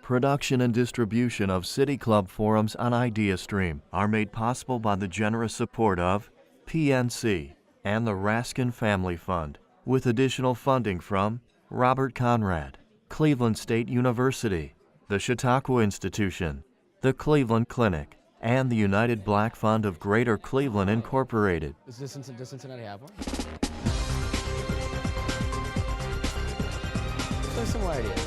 Production and distribution of City Club forums on IdeaStream are made possible by the generous support of PNC and the Raskin Family Fund, with additional funding from Robert Conrad, Cleveland State University, the Chautauqua Institution, the Cleveland Clinic, and the United Black Fund of Greater Cleveland, Incorporated. Does Cincinnati have one? So similar ideas.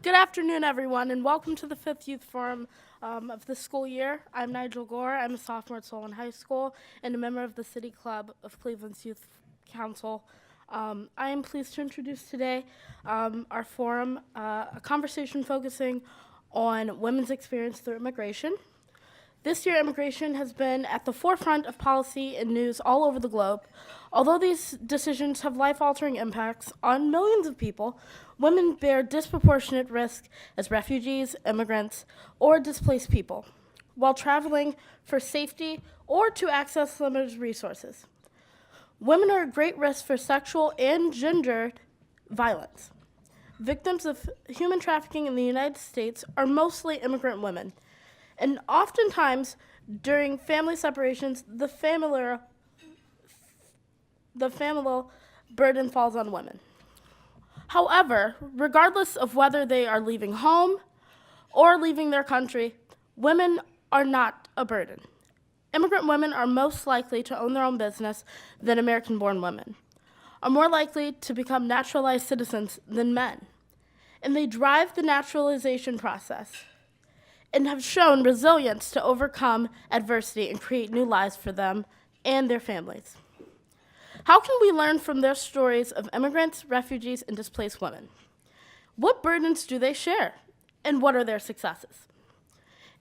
Good afternoon, everyone, and welcome to the 5th Youth Forum of the school year. I'm Nigel Gore. I'm a sophomore at Solon High School and a member of the City Club of Cleveland's Youth Council. I am pleased to introduce today our forum, a conversation focusing on women's experience through immigration. This year, immigration has been at the forefront of policy and news all over the globe. Although these decisions have life-altering impacts on millions of people, women bear disproportionate risk as refugees, immigrants, or displaced people, while traveling for safety or to access limited resources. Women are at great risk for sexual and gendered violence. Victims of human trafficking in the United States are mostly immigrant women. And oftentimes, during family separations, the familial burden falls on women. However, regardless of whether they are leaving home or leaving their country, women are not a burden. Immigrant women are most likely to own their own business than American-born women, are more likely to become naturalized citizens than men, and they drive the naturalization process and have shown resilience to overcome adversity and create new lives for them and their families. How can we learn from their stories of immigrants, refugees, and displaced women? What burdens do they share, and what are their successes?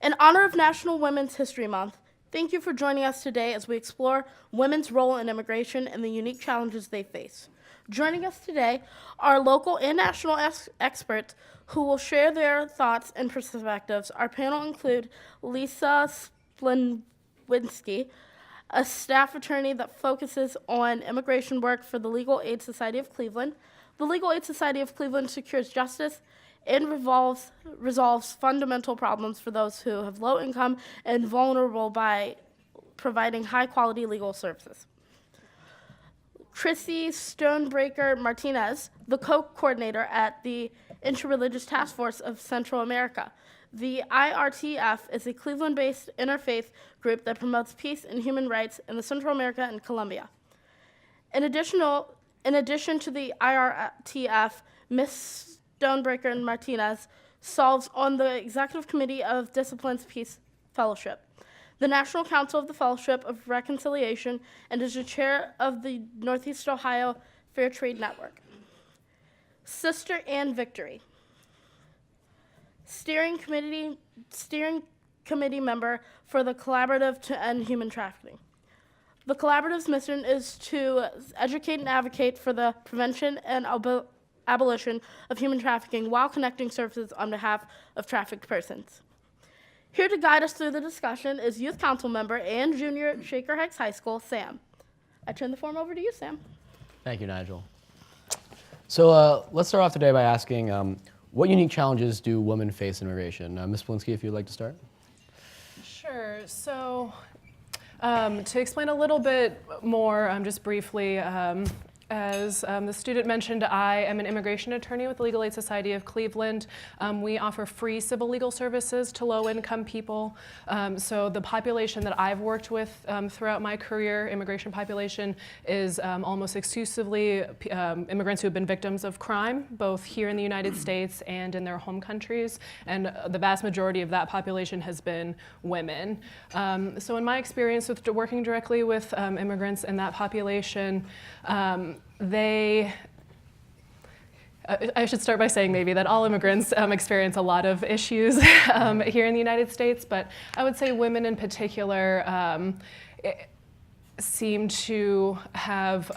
In honor of National Women's History Month, thank you for joining us today as we explore women's role in immigration and the unique challenges they face. Joining us today are local and national experts who will share their thoughts and perspectives. Our panel include Lisa Splendwinski, a staff attorney that focuses on immigration work for the Legal Aid Society of Cleveland. The Legal Aid Society of Cleveland secures justice and resolves fundamental problems for those who have low income and vulnerable by providing high-quality legal services. Chrissy Stonebreaker Martinez, the co-coordinator at the Interreligious Task Force of Central America. The IRTF is a Cleveland-based interfaith group that promotes peace and human rights in the Central America and Colombia. In addition to the IRTF, Ms. Stonebreaker Martinez serves on the Executive Committee of Discipline's Peace Fellowship, the National Council of the Fellowship of Reconciliation, and is the chair of the Northeast Ohio Fair Trade Network. Sister Ann Victory, steering committee member for the Collaborative to End Human Trafficking. The Collaborative's mission is to educate and advocate for the prevention and abolition of human trafficking while connecting services on behalf of trafficked persons. Here to guide us through the discussion is Youth Council member and junior at Shaker Heights High School, Sam. I turn the forum over to you, Sam. Thank you, Nigel. So let's start off today by asking, what unique challenges do women face in immigration? Ms. Polinsky, if you'd like to start. Sure. So to explain a little bit more, just briefly, as the student mentioned, I am an immigration attorney with the Legal Aid Society of Cleveland. We offer free civil legal services to low-income people. So the population that I've worked with throughout my career, immigration population, is almost exclusively immigrants who have been victims of crime, both here in the United States and in their home countries. And the vast majority of that population has been women. So in my experience with working directly with immigrants in that population, I should start by saying maybe that all immigrants experience a lot of issues here in the United States, but I would say women in particular seem to have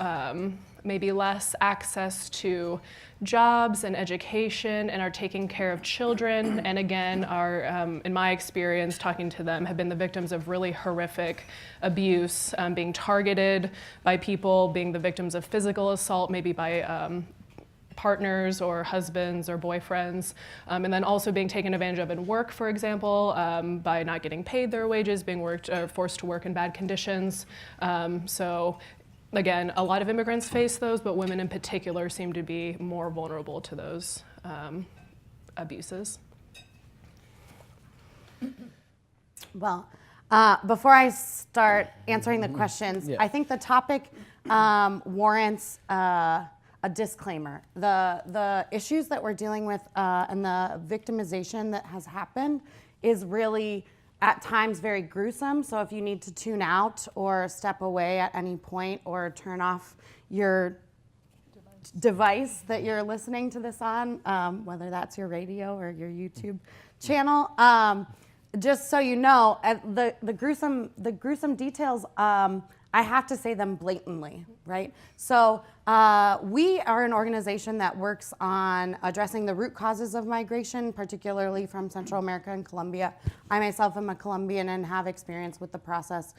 maybe less access to jobs and education, and are taking care of children, and again are, in my experience talking to them, have been the victims of really horrific abuse, being targeted by people, being the victims of physical assault, maybe by partners or husbands or boyfriends, and then also being taken advantage of in work, for example, by not getting paid their wages, being forced to work in bad conditions. So again, a lot of immigrants face those, but women in particular seem to be more vulnerable to those abuses. Well, before I start answering the questions, I think the topic warrants a disclaimer. The issues that we're dealing with and the victimization that has happened is really at times very gruesome. So if you need to tune out or step away at any point or turn off your device that you're listening to this on, whether that's your radio or your YouTube channel, just so you know, the gruesome details, I have to say them blatantly, right? So we are an organization that works on addressing the root causes of migration, particularly from Central America and Colombia. I myself am a Colombian and have experience with the process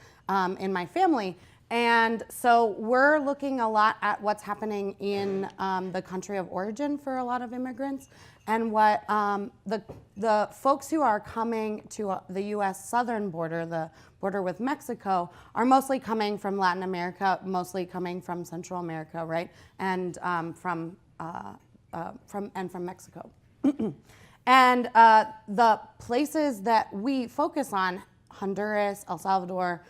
in my family. And so we're looking a lot at what's happening in the country of origin for a lot of immigrants, and what the folks who are coming to the U.S. southern border, the border with Mexico, are mostly coming from Latin America, mostly coming from Central America, right, and from Mexico. And the places that we focus on, Honduras, El Salvador,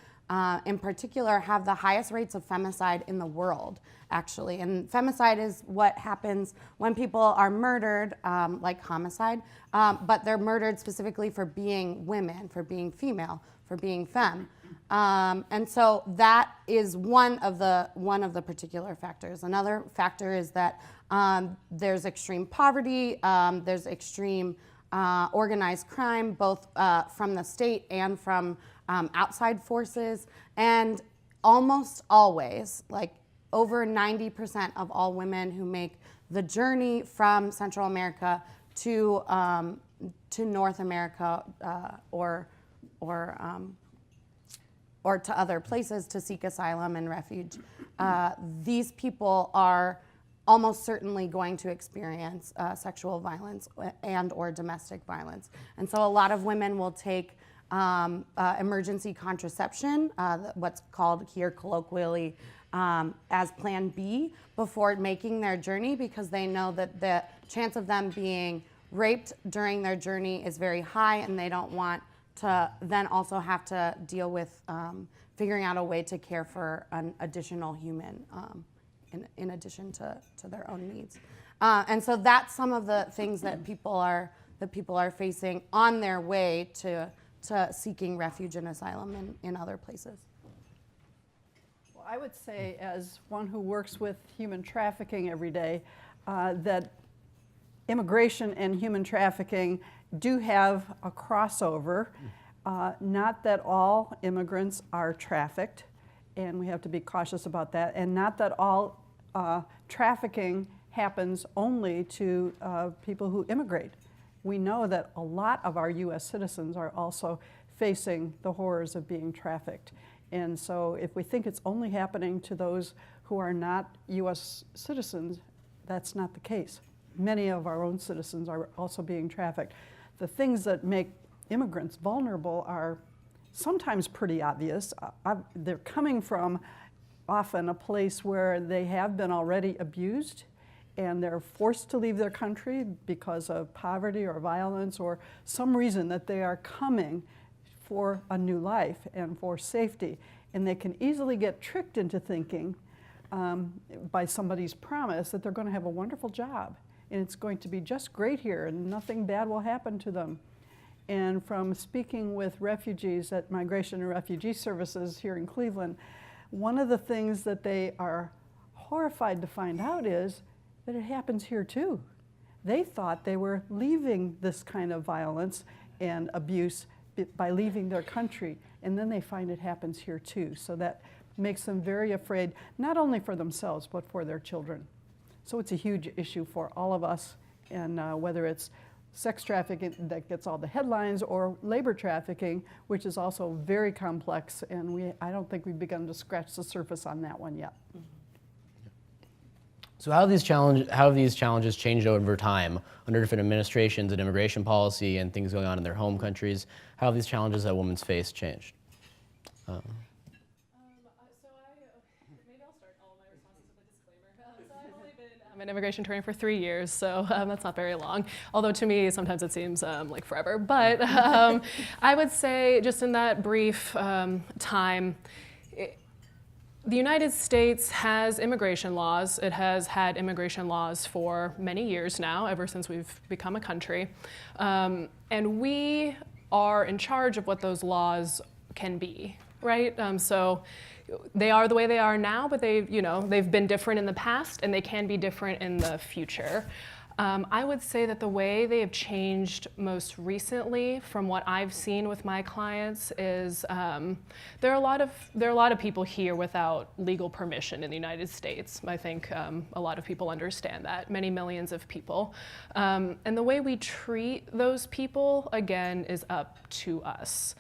in particular, have the highest rates of femicide in the world, actually. And femicide is what happens when people are murdered, like homicide, but they're murdered specifically for being women, for being female, for being femme. And so that is one of the particular factors. Another factor is that there's extreme poverty, there's extreme organized crime, both from the state and from outside forces, and almost always, like over 90% of all women who make the journey from Central America to North America or to other places to seek asylum and refuge, these people are almost certainly going to experience sexual violence and or domestic violence. And so a lot of women will take emergency contraception, what's called here colloquially as Plan B, before making their journey, because they know that the chance of them being raped during their journey is very high, and they don't want to then also have to deal with figuring out a way to care for an additional human in addition to their own needs. And so that's some of the things that people are facing on their way to seeking refuge and asylum in other places. Well, I would say, as one who works with human trafficking every day, that immigration and human trafficking do have a crossover. Not that all immigrants are trafficked, and we have to be cautious about that, and not that all trafficking happens only to people who immigrate. We know that a lot of our U.S. citizens are also facing the horrors of being trafficked. And so if we think it's only happening to those who are not U.S. citizens, that's not the case. Many of our own citizens are also being trafficked. The things that make immigrants vulnerable are sometimes pretty obvious. They're coming from often a place where they have been already abused, and they're forced to leave their country because of poverty or violence or some reason that they are coming for a new life and for safety. And they can easily get tricked into thinking by somebody's promise that they're going to have a wonderful job and it's going to be just great here and nothing bad will happen to them. And from speaking with refugees at Migration and Refugee Services here in Cleveland, one of the things that they are horrified to find out is that it happens here too. They thought they were leaving this kind of violence and abuse by leaving their country, and then they find it happens here too. So that makes them very afraid, not only for themselves, but for their children. So it's a huge issue for all of us, and whether it's sex trafficking that gets all the headlines or labor trafficking, which is also very complex, and I don't think we've begun to scratch the surface on that one yet. So how have these challenges changed over time under different administrations and immigration policy and things going on in their home countries? How have these challenges that women face changed? Maybe I'll start all of my responses with a disclaimer. So I've only been an immigration attorney for 3 years, so that's not very long. Although to me, sometimes it seems like forever. But I would say just in that brief time, the United States has immigration laws. It has had immigration laws for many years now, ever since we've become a country. And we are in charge of what those laws can be, right? So they are the way they are now, but they've been different in the past, and they can be different in the future. I would say that the way they have changed most recently, from what I've seen with my clients, is there are a lot of people here without legal permission in the United States. I think a lot of people understand that, many millions of people. And the way we treat those people, again, is up to us.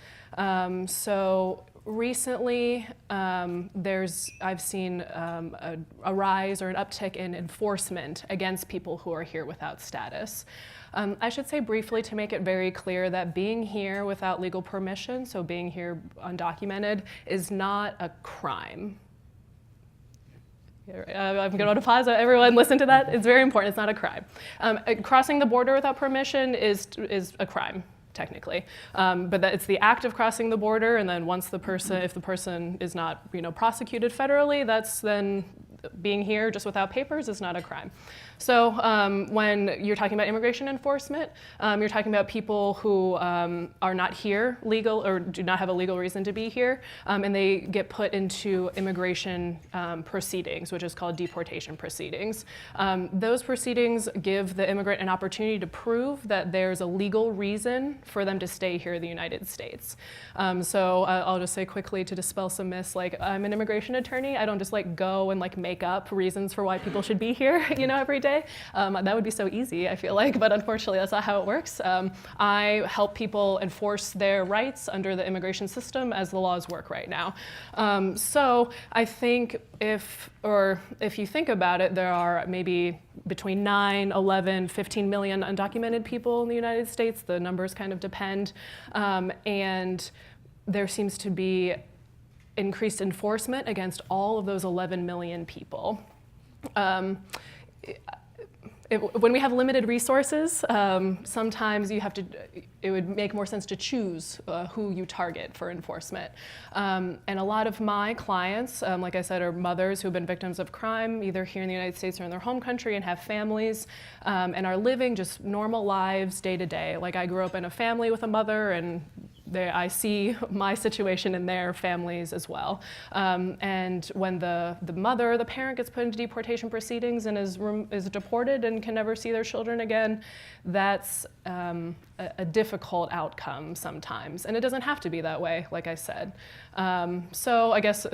So recently, I've seen a rise or an uptick in enforcement against people who are here without status. I should say briefly, to make it very clear, that being here without legal permission, so being here undocumented, is not a crime. I'm going to pause. Everyone listen to that. It's very important. It's not a crime. Crossing the border without permission is a crime, technically, but that it's the act of crossing the border, and then once if the person is not, prosecuted federally, that's then being here just without papers is not a crime. So when you're talking about immigration enforcement, you're talking about people who are not here legal or do not have a legal reason to be here, and they get put into immigration proceedings, which is called deportation proceedings. Those proceedings give the immigrant an opportunity to prove that there's a legal reason for them to stay here in the United States. So I'll just say quickly to dispel some myths, like I'm an immigration attorney. I don't just go and make up reasons for why people should be here, every day. That would be so easy, I feel like, but unfortunately that's not how it works. I help people enforce their rights under the immigration system as the laws work right now. So I think if you think about it, there are maybe between 9, 11, 15 million undocumented people in the United States. The numbers kind of depend. And there seems to be increased enforcement against all of those 11 million people. When we have limited resources, sometimes it would make more sense to choose who you target for enforcement. And a lot of my clients, like I said, are mothers who've been victims of crime, either here in the United States or in their home country, and have families and are living just normal lives day to day. Like I grew up in a family with a mother, and I see my situation in their families as well. And when the mother or the parent gets put into deportation proceedings and is deported and can never see their children again, that's a difficult outcome sometimes. And it doesn't have to be that way, like I said. So I guess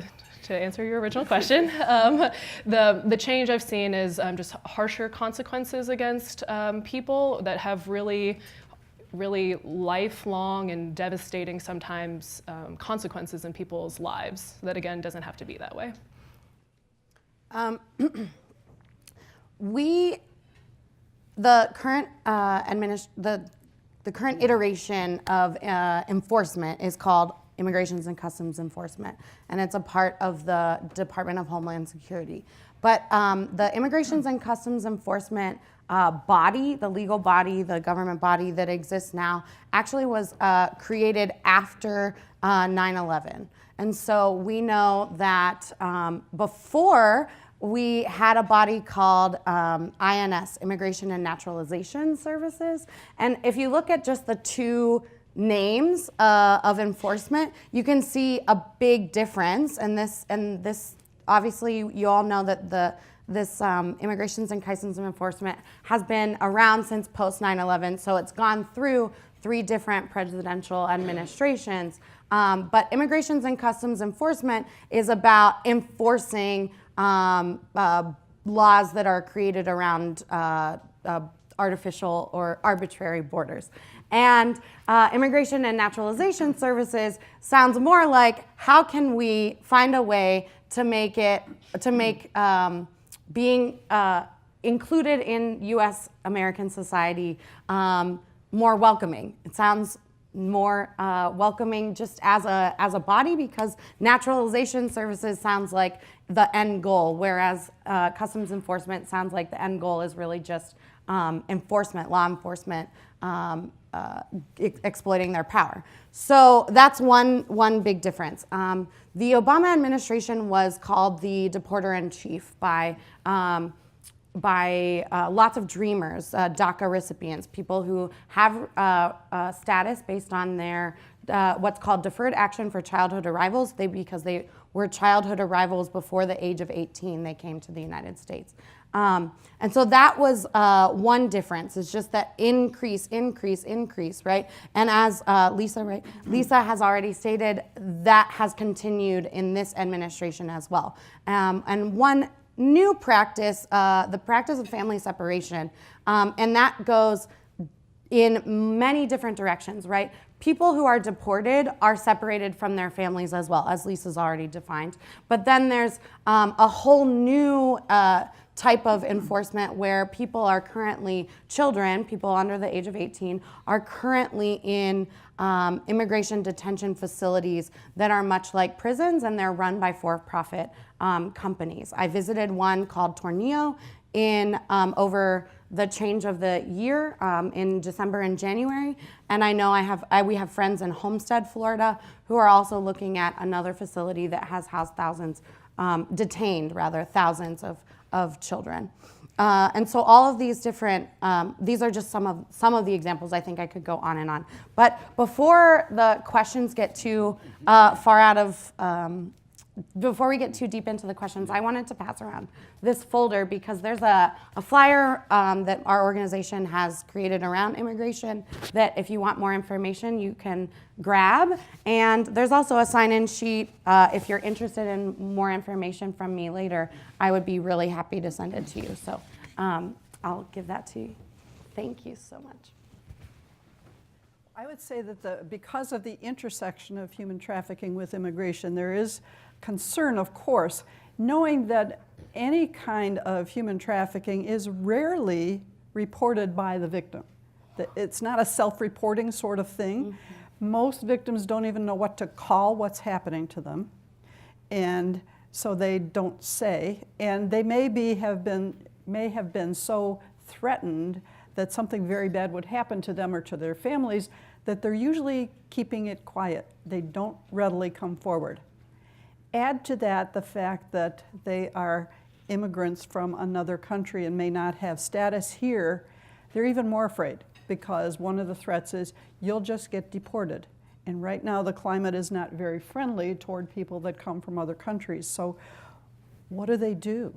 to answer your original question, the change I've seen is just harsher consequences against people that have really lifelong and devastating sometimes consequences in people's lives. That again doesn't have to be that way. The current the current iteration of enforcement is called Immigrations and Customs Enforcement, and it's a part of the Department of Homeland Security. But the Immigrations and Customs Enforcement body, the legal body, the government body that exists now, actually was created after 9/11. And so we know that before we had a body called INS, Immigration and Naturalization Services. And if you look at just the two names of enforcement, you can see a big difference. And this obviously, you all know that this Immigrations and Customs Enforcement has been around since post 9/11, so it's gone through 3 different presidential administrations. But Immigrations and Customs Enforcement is about enforcing laws that are created around artificial or arbitrary borders. And Immigration and Naturalization Services sounds more like, how can we find a way to make being included in U.S. American society more welcoming. It sounds more welcoming just as a body, because naturalization services sounds like the end goal, whereas customs enforcement sounds like the end goal is really just enforcement, law enforcement, exploiting their power. So that's one big difference. The Obama administration was called the deporter-in-chief by lots of dreamers, DACA recipients, people who have status based on their what's called deferred action for childhood arrivals. Because they were childhood arrivals before the age of 18, they came to the United States. And so that was one difference. It's just that increase, right? And as Lisa has already stated, that has continued in this administration as well. And one new practice, the practice of family separation, and that goes in many different directions, right? People who are deported are separated from their families as well, as Lisa's already defined. But then there's a whole new type of enforcement where people are currently, children, people under the age of 18, are currently in immigration detention facilities that are much like prisons, and they're run by for-profit companies. I visited one called Tornillo in over the change of the year in December and January, and I know we have friends in Homestead, Florida, who are also looking at another facility that has housed thousands, detained rather, thousands of children. And so all of these different, these are just some of the examples. I think I could go on and on. But before the questions get too far out of, before we get too deep into the questions, I wanted to pass around this folder because there's a flyer that our organization has created around immigration that if you want more information, you can grab. And there's also a sign-in sheet. If you're interested in more information from me later, I would be really happy to send it to you. So I'll give that to you. Thank you so much. I would say that because of the intersection of human trafficking with immigration, there is concern, of course, knowing that any kind of human trafficking is rarely reported by the victim. It's not a self-reporting sort of thing. Mm-hmm. Most victims don't even know what to call what's happening to them, and so they don't say. And they may have been so threatened that something very bad would happen to them or to their families that they're usually keeping it quiet. They don't readily come forward. Add to that the fact that they are immigrants from another country and may not have status here, they're even more afraid because one of the threats is you'll just get deported. And right now the climate is not very friendly toward people that come from other countries. So what do?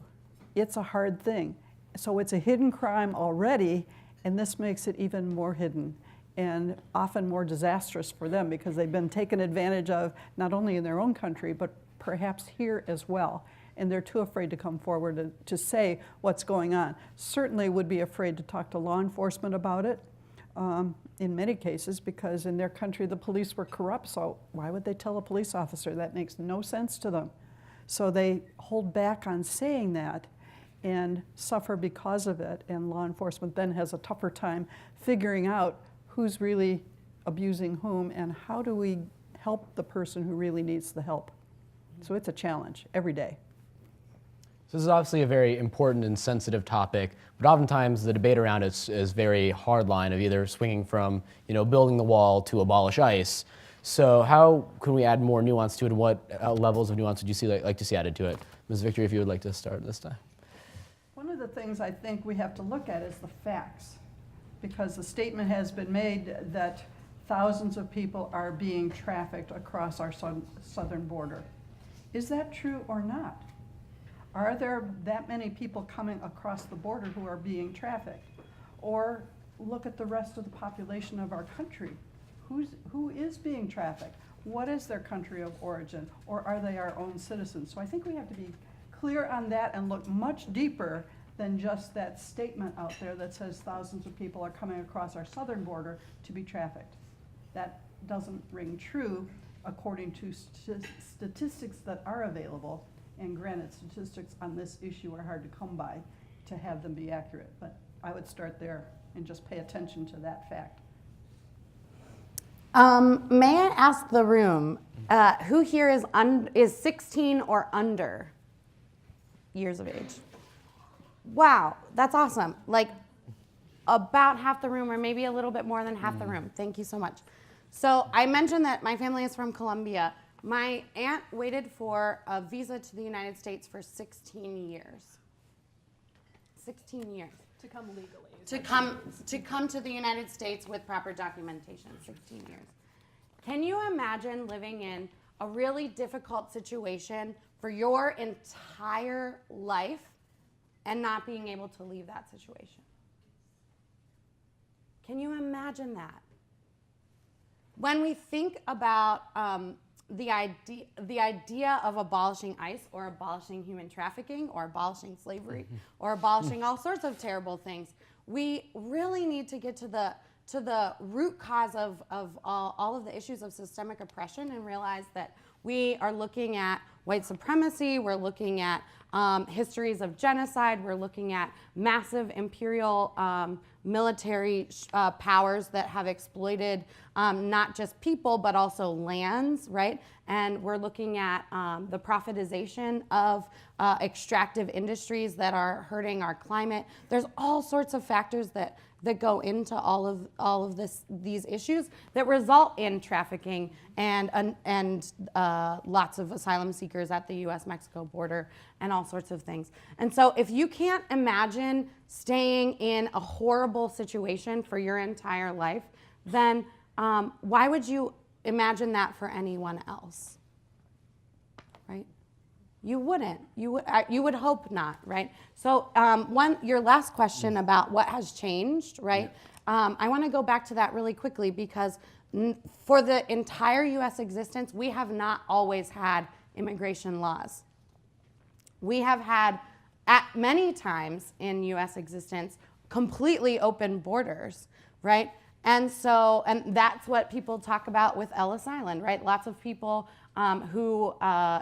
It's a hard thing. So it's a hidden crime already, and this makes it even more hidden and often more disastrous for them because they've been taken advantage of not only in their own country, but perhaps here as well. And they're too afraid to come forward to say what's going on. Certainly would be afraid to talk to law enforcement about it in many cases because in their country the police were corrupt, so why would they tell a police officer? That makes no sense to them. So they hold back on saying that and suffer because of it, and law enforcement then has a tougher time figuring out who's really abusing whom and how do we help the person who really needs the help. So it's a challenge every day. So this is obviously a very important and sensitive topic, but oftentimes the debate around it is very hard line of either swinging from, building the wall to abolish ICE. So how can we add more nuance to it, and what levels of nuance would you like to see added to it? Ms. Victory, if you would like to start this time. One of the things I think we have to look at is the facts, because the statement has been made that thousands of people are being trafficked across our southern border. Is that true or not? Are there that many people coming across the border who are being trafficked? Or look at the rest of the population of our country. Who is being trafficked? what is their country of origin, or are they our own citizens? So I think we have to be clear on that and look much deeper than just that statement out there that says thousands of people are coming across our southern border to be trafficked. That doesn't ring true according to statistics that are available. And granted, statistics on this issue are hard to come by to have them be accurate. But I would start there and just pay attention to that fact. May I ask the room, who here is 16 or under years of age? Wow, that's awesome. Like about half the room, or maybe a little bit more than half the room. Thank you so much. So I mentioned that my family is from Colombia. My aunt waited for a visa to the United States for 16 years. 16 years. To come legally. To come to the United States with proper documentation, 16 years. Can you imagine living in a really difficult situation for your entire life and not being able to leave that situation? Can you imagine that? When we think about the idea of abolishing ICE or abolishing human trafficking or abolishing slavery or abolishing all sorts of terrible things, we really need to get to the root cause of all of the issues of systemic oppression and realize that we are looking at white supremacy, we're looking at histories of genocide, we're looking at massive imperial military powers that have exploited not just people but also lands, right? And we're looking at the profitization of extractive industries that are hurting our climate. There's all sorts of factors that go into all of these issues that result in trafficking and lots of asylum seekers at the U.S.-Mexico border and all sorts of things. And so if you can't imagine staying in a horrible situation for your entire life, then why would you imagine that for anyone else, right? You wouldn't. You would hope not, right? So your last question about what has changed, right? Yeah. I want to go back to that really quickly because for the entire U.S. existence, we have not always had immigration laws. We have had, at many times in U.S. existence, completely open borders, right? And that's what people talk about with Ellis Island, right? Lots of people who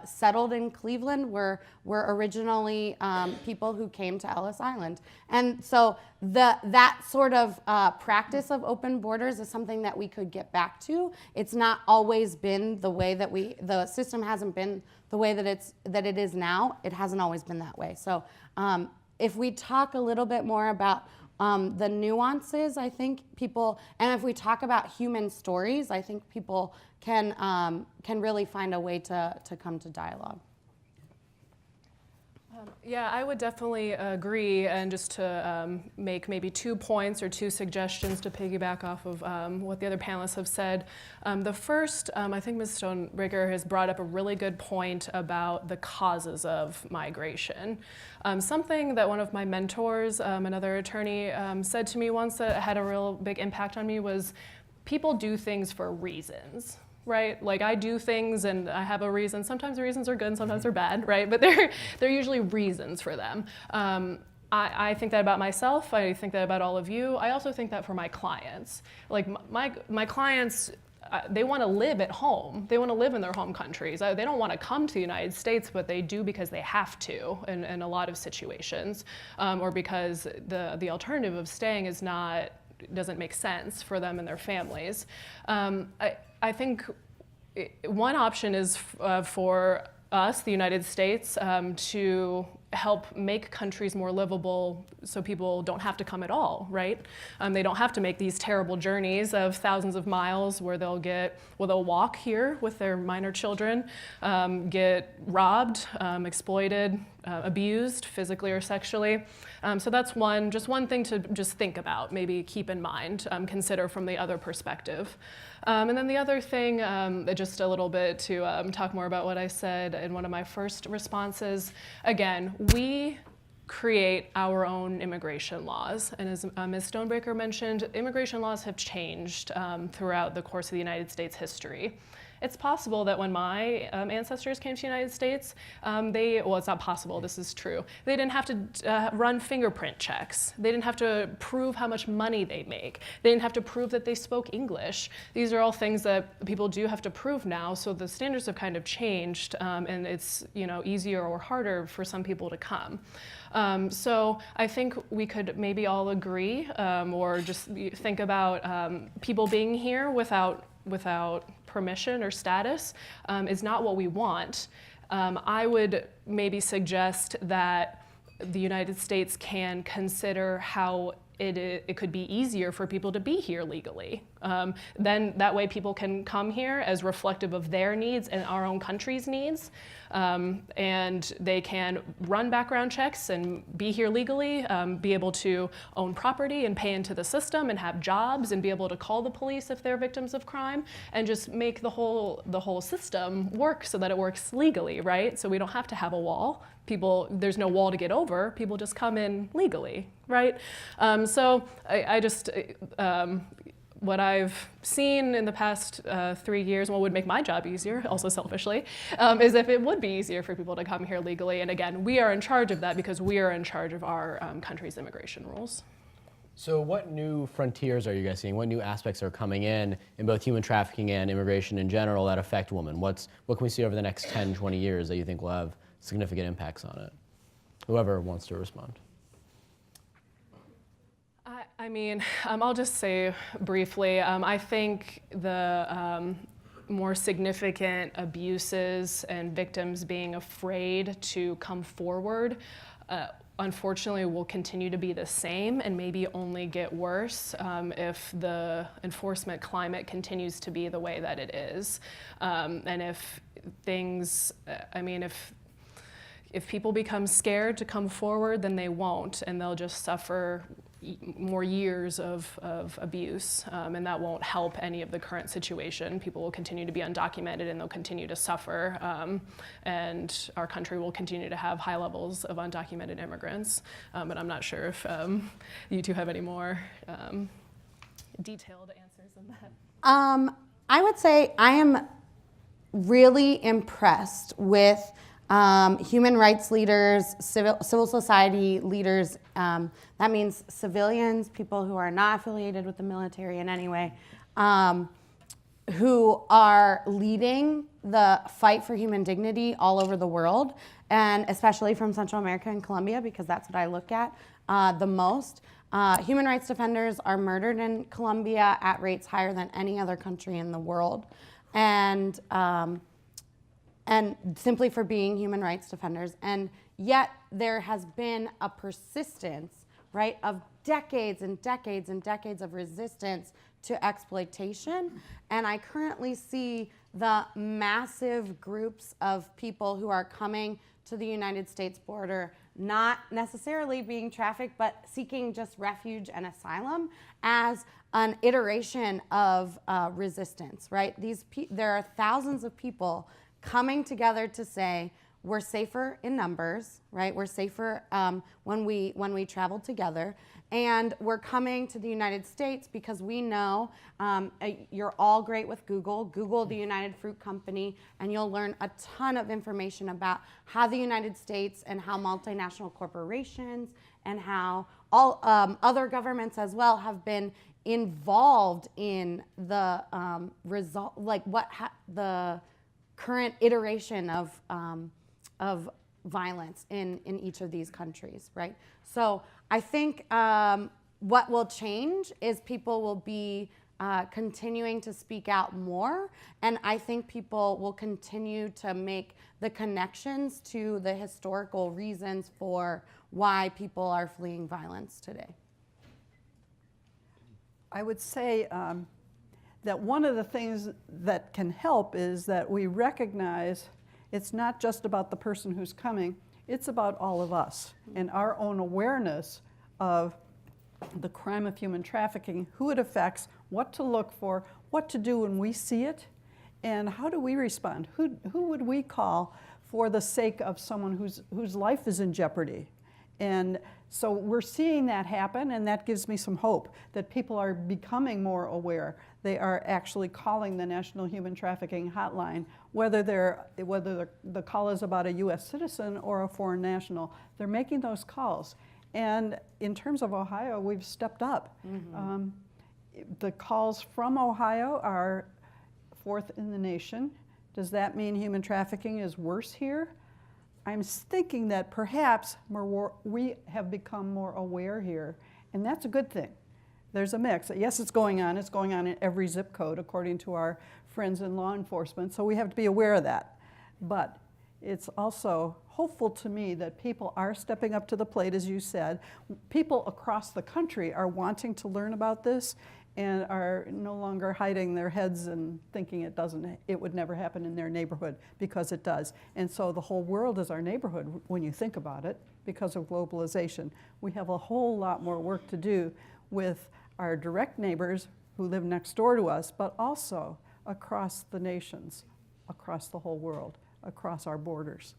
settled in Cleveland were originally people who came to Ellis Island. And so that sort of practice of open borders is something that we could get back to. It's not always been the way that the system hasn't been the way that it is now. It hasn't always been that way. So if we talk a little bit more about the nuances, I think people, and if we talk about human stories, I think people can really find a way to come to dialogue. Yeah, I would definitely agree, and just to make maybe 2 points or 2 suggestions to piggyback off of what the other panelists have said. The first, I think Ms. Stonebreaker has brought up a really good point about the causes of migration. Something that one of my mentors, another attorney, said to me once that had a real big impact on me was people do things for reasons. Right? Like I do things and I have a reason. Sometimes the reasons are good and sometimes they're bad, right? But they're usually reasons for them. I think that about myself. I think that about all of you. I also think that for my clients. Like my clients, they want to live at home. They want to live in their home countries. They don't want to come to the United States, but they do because they have to in a lot of situations, or because the alternative of staying doesn't make sense for them and their families. I think one option is for us, the United States, to help make countries more livable so people don't have to come at all, right? They don't have to make these terrible journeys of thousands of miles where they'll walk here with their minor children, get robbed, exploited, abused physically or sexually. So that's just one thing to just think about, maybe keep in mind, consider from the other perspective. And then the other thing, just a little bit to talk more about what I said in one of my first responses. Again, we create our own immigration laws. And as Ms. Stonebreaker mentioned, immigration laws have changed throughout the course of the United States history. It's possible that when my ancestors came to the United States, well, it's not possible, this is true. They didn't have to run fingerprint checks. They didn't have to prove how much money they make. They didn't have to prove that they spoke English. These are all things that people do have to prove now, so the standards have kind of changed, and it's easier or harder for some people to come. So I think we could maybe all agree, or just think about people being here without permission or status is not what we want. I would maybe suggest that the United States can consider how it could be easier for people to be here legally. Then that way people can come here as reflective of their needs and our own country's needs. And they can run background checks and be here legally, be able to own property and pay into the system and have jobs and be able to call the police if they're victims of crime, and just make the whole system work so that it works legally, right? So we don't have to have a wall. There's no wall to get over. People just come in legally, right? So I just, what I've seen in the past 3 years, what would make my job easier, also selfishly, is if it would be easier for people to come here legally. And again, we are in charge of that because we are in charge of our country's immigration rules. So what new frontiers are you guys seeing? What new aspects are coming in both human trafficking and immigration in general that affect women? What can we see over the next 10, 20 years that you think will have significant impacts on it? Whoever wants to respond. I mean, I'll just say briefly, I think the more significant abuses and victims being afraid to come forward, unfortunately, will continue to be the same and maybe only get worse if the enforcement climate continues to be the way that it is. And if things, if people become scared to come forward, then they won't, and they'll just suffer more years of abuse, and that won't help any of the current situation. People will continue to be undocumented and they'll continue to suffer, and our country will continue to have high levels of undocumented immigrants. But I'm not sure if you two have any more detailed answers than that. I would say I am really impressed with human rights leaders, civil society leaders, that means civilians, people who are not affiliated with the military in any way, who are leading the fight for human dignity all over the world, and especially from Central America and Colombia, because that's what I look at the most. Human rights defenders are murdered in Colombia at rates higher than any other country in the world. And simply for being human rights defenders. And yet there has been a persistence, right, of decades and decades and decades of resistance to exploitation. And I currently see the massive groups of people who are coming to the United States border, not necessarily being trafficked, but seeking just refuge and asylum as an iteration of resistance, right? There are thousands of people coming together to say we're safer in numbers, right? We're safer when we travel together, and we're coming to the United States because we know you're all great with Google. Google the United Fruit Company, and you'll learn a ton of information about how the United States and how multinational corporations and how all other governments as well have been involved in the result, like the current iteration of violence in each of these countries, right? So I think what will change is people will be continuing to speak out more, and I think people will continue to make the connections to the historical reasons for why people are fleeing violence today. I would say that one of the things that can help is that we recognize it's not just about the person who's coming, it's about all of us and our own awareness of the crime of human trafficking, who it affects, what to look for, what to do when we see it, and how do we respond? Who would we call for the sake of someone whose life is in jeopardy? And So we're seeing that happen, and that gives me some hope that people are becoming more aware. They are actually calling the National Human Trafficking Hotline, whether the call is about a U.S. citizen or a foreign national. They're making those calls. And in terms of Ohio, we've stepped up. The calls from Ohio are fourth in the nation. Does that mean human trafficking is worse here? I'm thinking that perhaps we have become more aware here, and that's a good thing. There's a mix. Yes, it's going on. It's going on in every zip code, according to our friends in law enforcement, so we have to be aware of that. But it's also hopeful to me that people are stepping up to the plate, as you said. People across the country are wanting to learn about this and are no longer hiding their heads and thinking it would never happen in their neighborhood, because it does. And so the whole world is our neighborhood when you think about it, because of globalization. We have a whole lot more work to do with our direct neighbors who live next door to us, but also across the nations, across the whole world, across our borders.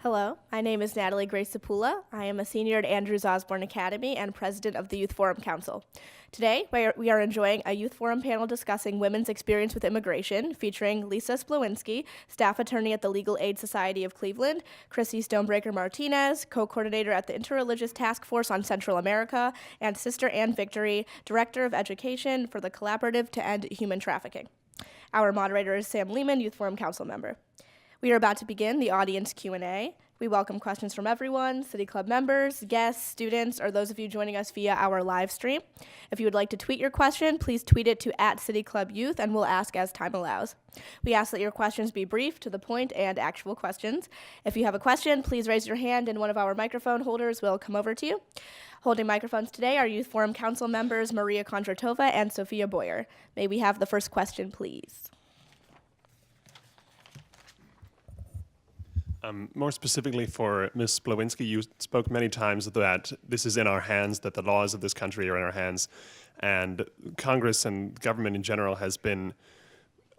Hello, my name is Natalie Grace Sapula. I am a senior at Andrews Osborne Academy and president of the Youth Forum Council. Today, we are enjoying a Youth Forum panel discussing women's experience with immigration, featuring Lisa Splawinski, staff attorney at the Legal Aid Society of Cleveland, Chrissy Stonebreaker Martinez, co-coordinator at the Interreligious Task Force on Central America, and Sister Ann Victory, director of education for the Collaborative to End Human Trafficking. Our moderator is Sam Lehman, Youth Forum Council member. We are about to begin the audience Q&A. We welcome questions from everyone, City Club members, guests, students, or those of you joining us via our live stream. If you would like to tweet your question, please tweet it to @CityClubYouth, and we'll ask as time allows. We ask that your questions be brief, to the point, and actual questions. If you have a question, please raise your hand, and one of our microphone holders will come over to you. Holding microphones today are Youth Forum Council members Maria Kondratova and Sophia Boyer. May we have the first question, please? More specifically for Ms. Splawinski, you spoke many times that this is in our hands, that the laws of this country are in our hands, and Congress and government in general has been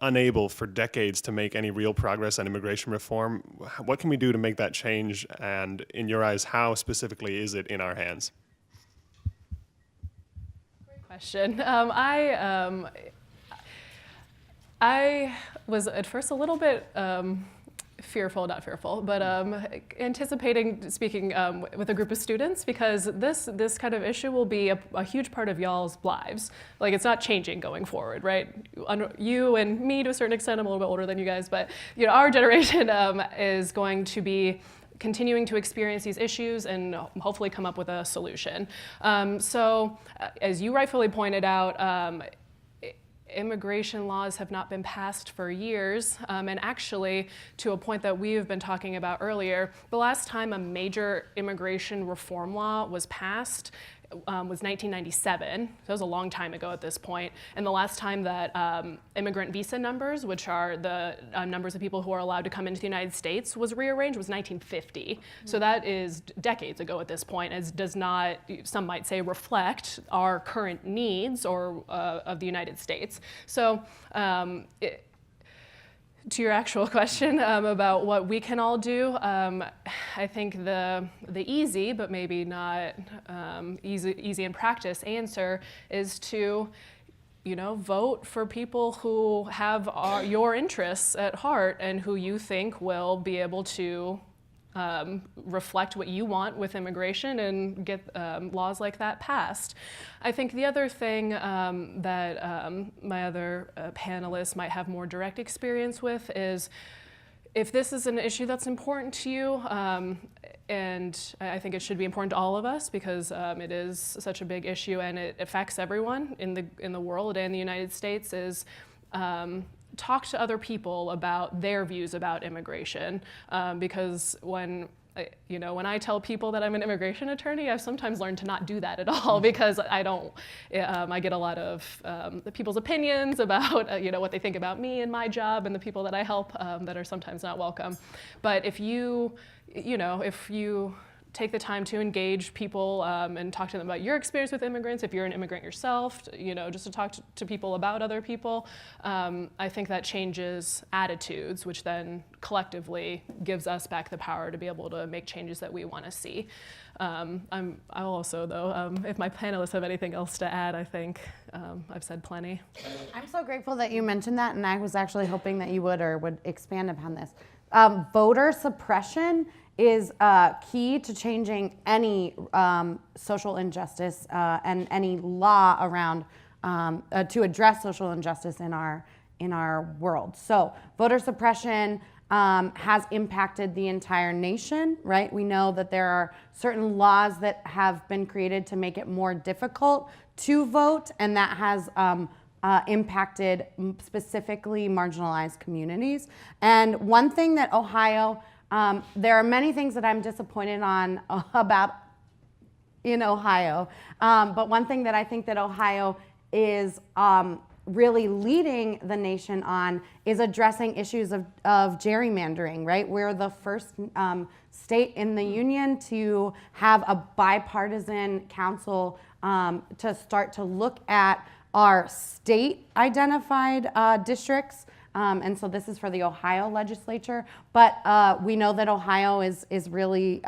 unable for decades to make any real progress on immigration reform. What can we do to make that change, and in your eyes, how specifically is it in our hands? Great question. I was at first a little bit not fearful, but anticipating speaking with a group of students, because this kind of issue will be a huge part of y'all's lives. Like, it's not changing going forward, right? You and me, to a certain extent, I'm a little bit older than you guys, but our generation is going to be continuing to experience these issues and hopefully come up with a solution. So, as you rightfully pointed out, immigration laws have not been passed for years, and actually, to a point that we've been talking about earlier, the last time a major immigration reform law was passed was 1997. So it was a long time ago at this point. And the last time that immigrant visa numbers, which are the numbers of people who are allowed to come into the United States, was rearranged was 1950. So that is decades ago at this point, as does not, some might say, reflect our current needs or of the United States. So to your actual question about what we can all do, I think the easy, but maybe not easy in practice answer is to, vote for people who have your interests at heart and who you think will be able to reflect what you want with immigration and get laws like that passed. I think the other thing that my other panelists might have more direct experience with is, if this is an issue that's important to you, and I think it should be important to all of us, because it is such a big issue and it affects everyone in the world and the United States, is talk to other people about their views about immigration, because when I tell people that I'm an immigration attorney, I've sometimes learned to not do that at all, because I get a lot of people's opinions about what they think about me and my job and the people that I help that are sometimes not welcome. But if you take the time to engage people and talk to them about your experience with immigrants. If you're an immigrant yourself, just to talk to people about other people, I think that changes attitudes, which then collectively gives us back the power to be able to make changes that we want to see. I'll also, though, if my panelists have anything else to add, I think I've said plenty. I'm so grateful that you mentioned that, and I was actually hoping that you would expand upon this. Voter suppression is key to changing any social injustice and any law around to address social injustice in our world. So voter suppression has impacted the entire nation, right? We know that there are certain laws that have been created to make it more difficult to vote, and that has impacted specifically marginalized communities. And one thing that Ohio, there are many things that I'm disappointed on about in Ohio, but one thing that I think that Ohio is really leading the nation on is addressing issues of gerrymandering, right? We're the first state in the union to have a bipartisan council to start to look at our state identified districts. And so this is for the Ohio legislature, but we know that Ohio is really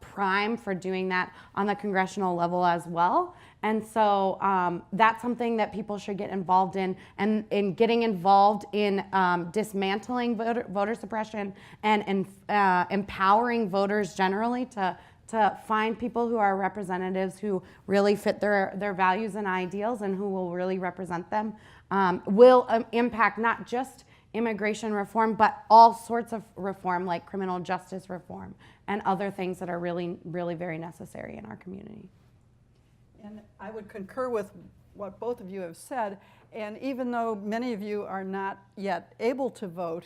prime for doing that on the congressional level as well. And so that's something that people should get involved in, and in getting involved in dismantling voter suppression and empowering voters generally to find people who are representatives who really fit their values and ideals and who will really represent them, will impact not just immigration reform, but all sorts of reform like criminal justice reform and other things that are really, really very necessary in our community. And I would concur with what both of you have said. And even though many of you are not yet able to vote,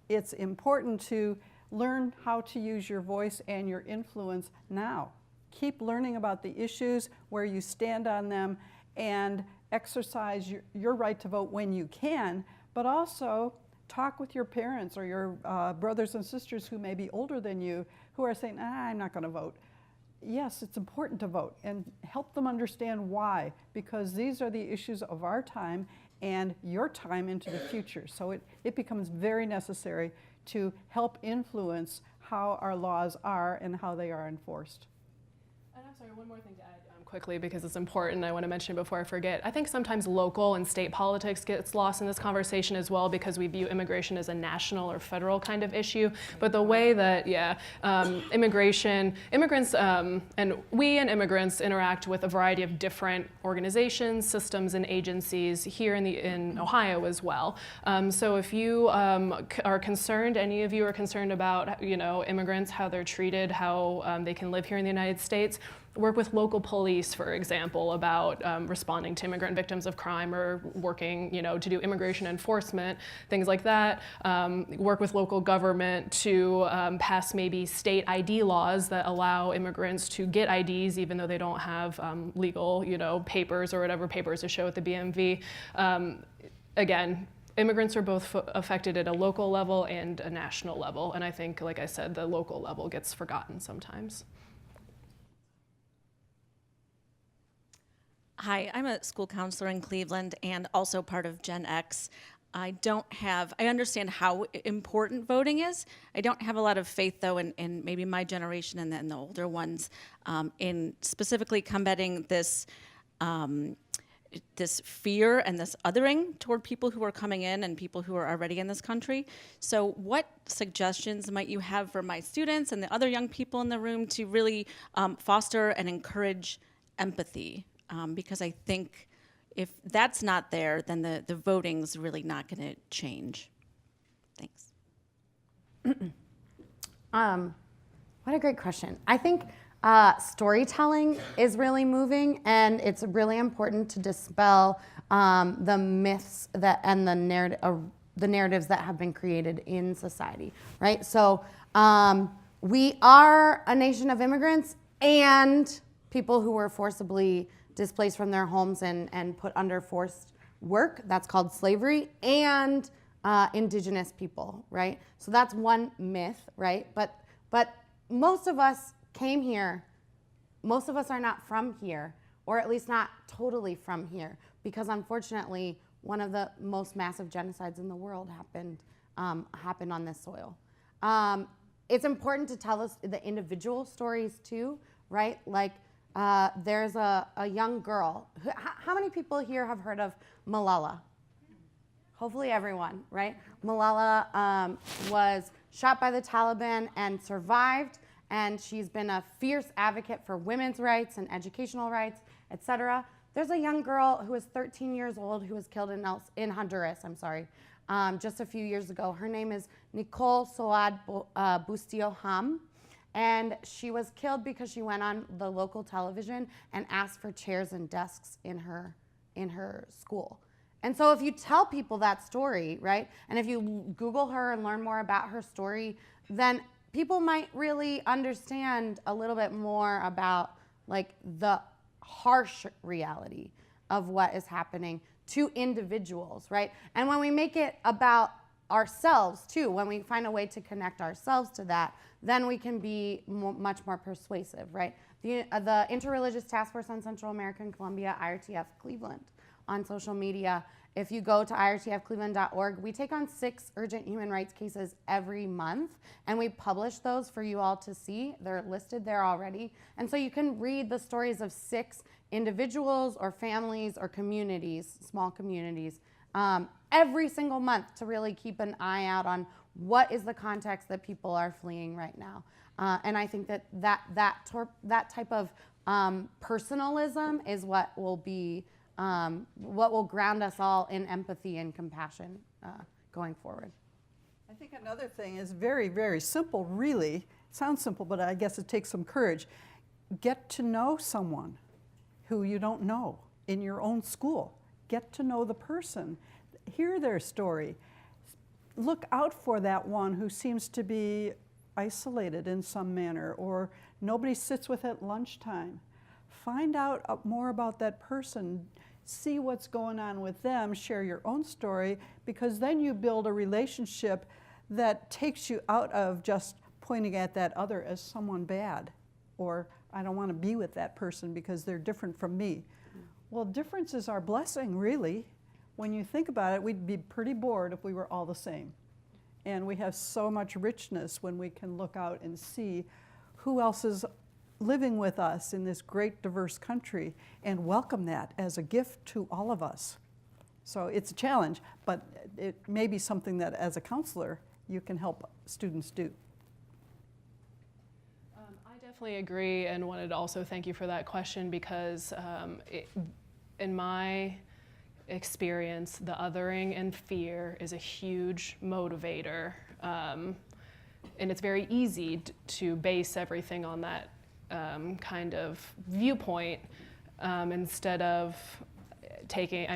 it's important to learn how to use your voice and your influence now. Keep learning about the issues, where you stand on them, and exercise your right to vote when you can, but also talk with your parents or your brothers and sisters who may be older than you who are saying, I'm not going to vote. Yes, it's important to vote, and help them understand why, because these are the issues of our time and your time into the future. So it becomes very necessary to help influence how our laws are and how they are enforced. And I'm sorry, one more thing to add quickly, because it's important. I want to mention it before I forget. I think sometimes local and state politics gets lost in this conversation as well, because we view immigration as a national or federal kind of issue. But the way that, immigrants, and we and immigrants interact with a variety of different organizations, systems, and agencies here in Ohio as well. So if you are concerned, any of you are concerned about, immigrants, how they're treated, how they can live here in the United States, work with local police, for example, about responding to immigrant victims of crime, or working, to do immigration enforcement, things like that. Work with local government to pass maybe state ID laws that allow immigrants to get IDs even though they don't have legal, papers or whatever papers to show at the BMV. Again, immigrants are both affected at a local level and a national level, and I think, like I said, the local level gets forgotten sometimes. Hi, I'm a school counselor in Cleveland and also part of Gen X. I understand how important voting is. I don't have a lot of faith, though, in maybe my generation and then the older ones, in specifically combating this this fear and this othering toward people who are coming in and people who are already in this country. So what suggestions might you have for my students and the other young people in the room to really foster and encourage empathy? Because I think if that's not there, then the voting's really not going to change. Thanks. What a great question. I think storytelling is really moving, and it's really important to dispel the myths and the narratives that have been created in society, right? So we are a nation of immigrants and people who were forcibly displaced from their homes and put under forced work. That's called slavery, and indigenous people, right? So that's one myth, right? But most of us came here most of us are not from here, or at least not totally from here, because unfortunately, one of the most massive genocides in the world happened on this soil. It's important to tell us the individual stories too, right? Like there's a young girl. How many people here have heard of Malala? Hopefully everyone, right? Malala was shot by the Taliban and survived, and she's been a fierce advocate for women's rights and educational rights, etc. There's a young girl who is 13 years old who was killed in Honduras, just a few years ago. Her name is Nicole Soad Bustillo Ham, and she was killed because she went on the local television and asked for chairs and desks in her school. And so if you tell people that story, right, and if you Google her and learn more about her story, then people might really understand a little bit more about like the harsh reality of what is happening to individuals, right? And when we make it about ourselves too, when we find a way to connect ourselves to that, then we can be much more persuasive, right? The Interreligious Task Force on Central America and Colombia, IRTF Cleveland, on social media. If you go to irtfcleveland.org, we take on 6 urgent human rights cases every month, and we publish those for you all to see. They're listed there already. And so you can read the stories of 6 individuals or families or communities, small communities, every single month to really keep an eye out on what is the context that people are fleeing right now. And I think that type of personalism is what will ground us all in empathy and compassion going forward. I think another thing is very, very simple, really. It sounds simple, but I guess it takes some courage. Get to know someone who you don't know in your own school. Get to know the person. Hear their story. Look out for that one who seems to be isolated in some manner, or nobody sits with at lunchtime. Find out more about that person. See what's going on with them, share your own story, because then you build a relationship that takes you out of just pointing at that other as someone bad, or I don't want to be with that person because they're different from me. Well, difference is our blessing, really. When you think about it, we'd be pretty bored if we were all the same. And we have so much richness when we can look out and see who else is living with us in this great diverse country and welcome that as a gift to all of us. So it's a challenge, but it may be something that as a counselor you can help students do. I definitely agree, and wanted to also thank you for that question, because in my experience, the othering and fear is a huge motivator, and it's very easy to base everything on that kind of viewpoint instead of taking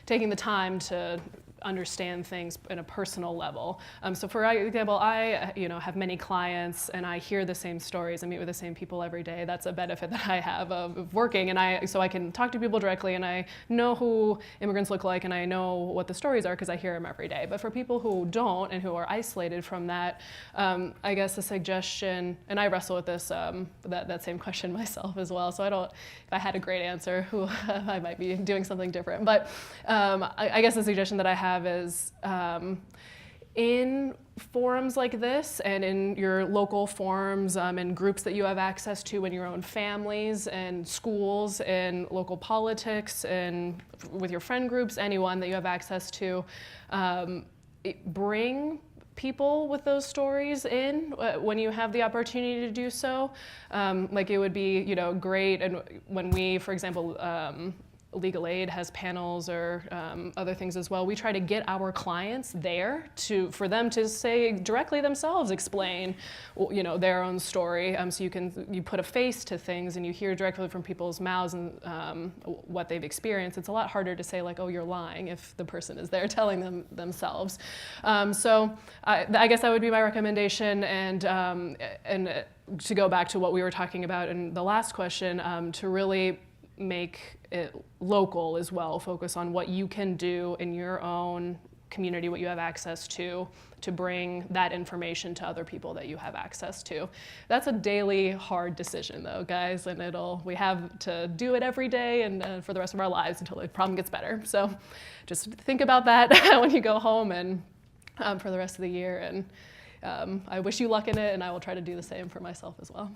the time to understand things in a personal level. So for example, I have many clients and I hear the same stories. I meet with the same people every day. That's a benefit that I have of working, and so I can talk to people directly, and I know who immigrants look like, and I know what the stories are because I hear them every day. But for people who don't and who are isolated from that, I guess a suggestion, and I wrestle with this that same question myself as well. So if I had a great answer, I might be doing something different. But I guess the suggestion that I have is in forums like this and in your local forums and groups that you have access to in your own families and schools and local politics and with your friend groups, anyone that you have access to, bring people with those stories in when you have the opportunity to do so. Like it would be, great, and when we, for example, Legal Aid has panels or other things as well. We try to get our clients there for them to say directly themselves, explain, their own story. So you put a face to things and you hear directly from people's mouths and what they've experienced. It's a lot harder to say like, oh, you're lying, if the person is there telling them themselves. So I guess that would be my recommendation. And to go back to what we were talking about in the last question, to really make it local as well, focus on what you can do in your own community, what you have access to bring that information to other people that you have access to. That's a daily hard decision though, guys, and we have to do it every day and for the rest of our lives until the problem gets better. So just think about that when you go home and for the rest of the year, and I wish you luck in it, and I will try to do the same for myself as well.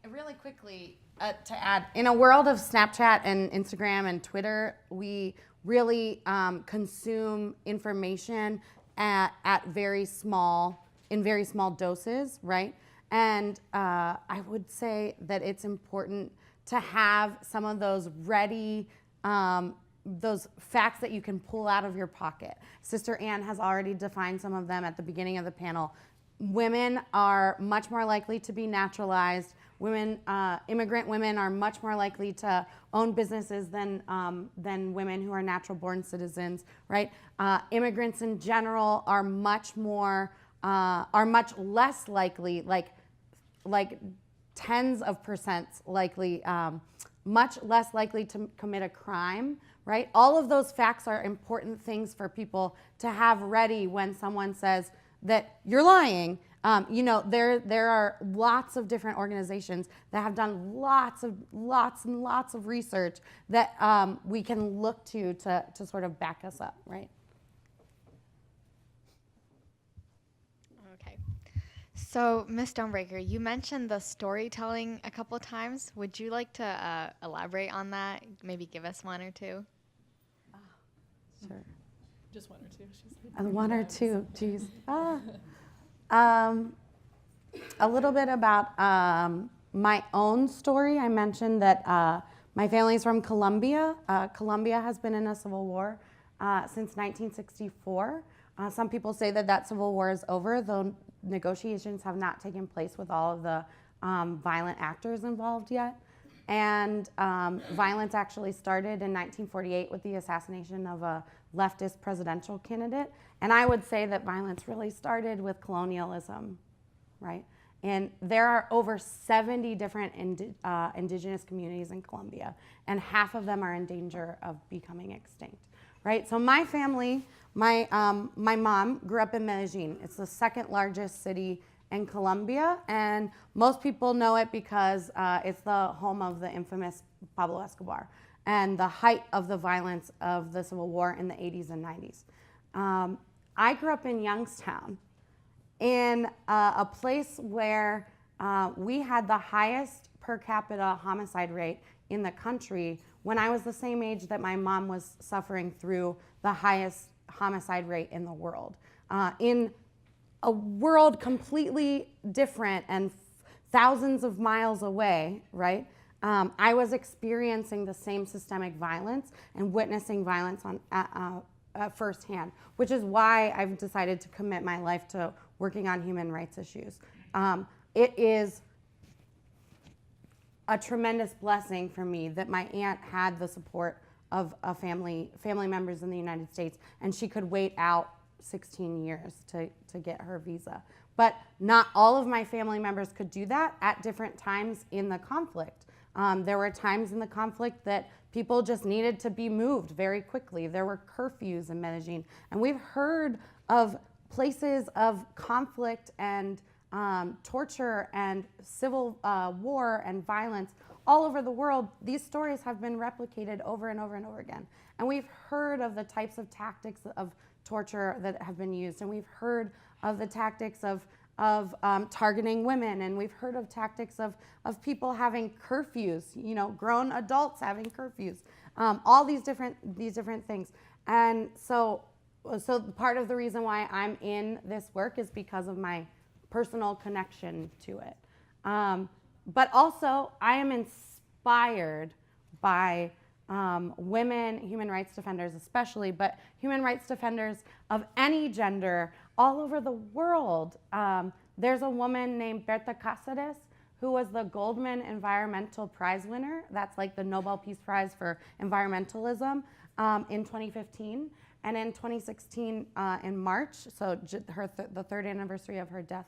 Really quickly, to add, in a world of Snapchat and Instagram and Twitter, we really consume information in very small doses, right? And I would say that it's important to have some of those ready, those facts that you can pull out of your pocket. Sister Ann has already defined some of them at the beginning of the panel. Women are much more likely to be naturalized. Immigrant women are much more likely to own businesses than women who are natural-born citizens, right? Immigrants in general are much less likely, like tens of percents likely, much less likely to commit a crime, right? All of those facts are important things for people to have ready when someone says that you're lying. There are lots of different organizations that have done lots and lots of research that we can look to sort of back us up, right? Okay. So, Ms. Stonebreaker, you mentioned the storytelling a couple of times. Would you like to elaborate on that? Maybe give us one or two? Sure. Just one or two. One or two, geez. A little bit about my own story. I mentioned that my family's from Colombia. Colombia has been in a civil war since 1964. Some people say that civil war is over, though negotiations have not taken place with all of the violent actors involved yet. And violence actually started in 1948 with the assassination of a leftist presidential candidate. And I would say that violence really started with colonialism, right? And there are over 70 different indigenous communities in Colombia, and half of them are in danger of becoming extinct, right? So my family, my mom grew up in Medellin. It's the second largest city in Colombia, and most people know it because it's the home of the infamous Pablo Escobar and the height of the violence of the Civil War in the 80s and 90s. I grew up in Youngstown, in a place where we had the highest per capita homicide rate in the country when I was the same age that my mom was suffering through the highest homicide rate in the world. In a world completely different and thousands of miles away, right? I was experiencing the same systemic violence and witnessing violence firsthand, which is why I've decided to commit my life to working on human rights issues. It is a tremendous blessing for me that my aunt had the support of a family members in the United States, and she could wait out 16 years to get her visa. But not all of my family members could do that at different times in the conflict. There were times in the conflict that people just needed to be moved very quickly. There were curfews in Medellin. And we've heard of places of conflict and torture and civil war and violence all over the world. These stories have been replicated over and over and over again. And we've heard of the types of tactics of torture that have been used. And we've heard of the tactics of targeting women, and we've heard of tactics of people having curfews, grown adults having curfews, all these different things. And so part of the reason why I'm in this work is because of my personal connection to it. But also, I am inspired by women, human rights defenders especially, but human rights defenders of any gender all over the world. There's a woman named Bertha Kassitus who was the Goldman Environmental Prize winner. That's like the Nobel Peace Prize for environmentalism in 2015. And in 2016, in March, so the third anniversary of her death,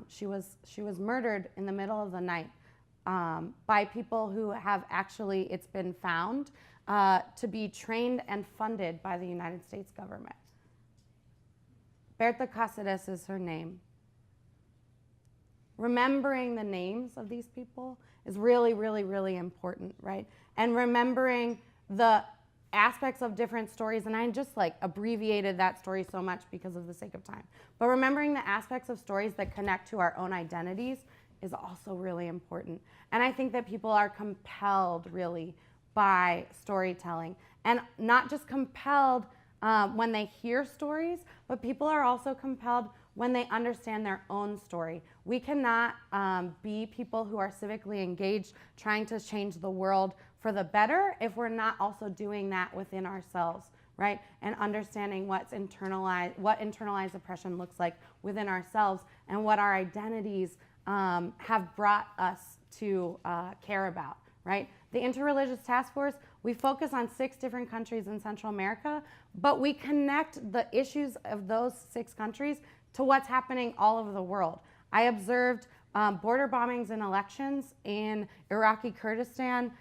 she was murdered in the middle of the night by people who have actually, it's been found, to be trained and funded by the United States government. Bertha Kassitus is her name. Remembering the names of these people is really, really, really important, right? And remembering the aspects of different stories, and I just like abbreviated that story so much because of the sake of time. But remembering the aspects of stories that connect to our own identities is also really important. And I think that people are compelled really by storytelling, and not just compelled when they hear stories, but people are also compelled when they understand their own story. We cannot be people who are civically engaged trying to change the world for the better if we're not also doing that within ourselves, right? And understanding what internalized oppression looks like within ourselves and what our identities have brought us to care about, right? The Interreligious Task Force, we focus on 6 different countries in Central America, but we connect the issues of those 6 countries to what's happening all over the world. I observed border bombings and elections in Iraqi Kurdistan